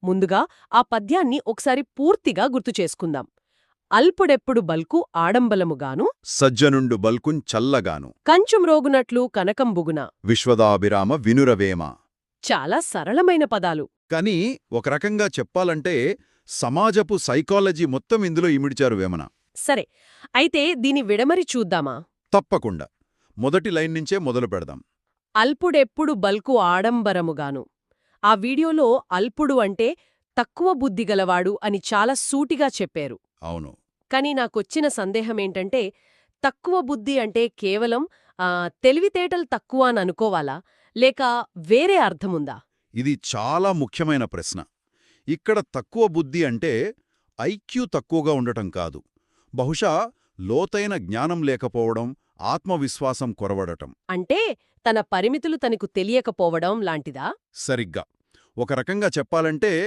ముందుగా ఆ పద్యాన్ని ఒకసారి పూర్తిగా గుర్తుచేసుకుందాం. అల్పుడెప్పుడు బల్కు ఆడంబలముగాను సజ్జనుండు బల్కుం చల్లగాను కంచుమ్రోగునట్లు కనకంబుగున. విశ్వదాభిరామ వినురవేమ. చాలా సరళమైన పదాలు. కానీ ఒక రకంగా చెప్పాలంటే సమాజపు సైకాలజీ మొత్తం ఇందులో ఇమిడిచారు వేమన. సరే, అయితే దీని విడమరి చూద్దామా? తప్పకుండా మొదటి లైన్ నుంచే మొదలు పెడదాం. అల్పుడెప్పుడు బల్కు ఆడంబరముగాను. ఆ వీడియోలో అల్పుడు అంటే తక్కువ బుద్ధిగలవాడు అని చాలా సూటిగా చెప్పారు. అవును, కాని నాకొచ్చిన సందేహమేంటంటే, తక్కువ బుద్ధి అంటే కేవలం తెలివితేటలు తక్కువ అని అనుకోవాలా, లేక వేరే అర్థముందా? ఇది చాలా ముఖ్యమైన ప్రశ్న. ఇక్కడ తక్కువ బుద్ధి అంటే ఐక్యూ తక్కువగా ఉండటం కాదు. బహుశా లోతైన జ్ఞానం లేకపోవడం, ఆత్మవిశ్వాసం కొరవడటం. అంటే తన పరిమితులు తనకు తెలియకపోవడం లాంటిదా? సరిగ్గా. ఒక రకంగా చెప్పాలంటే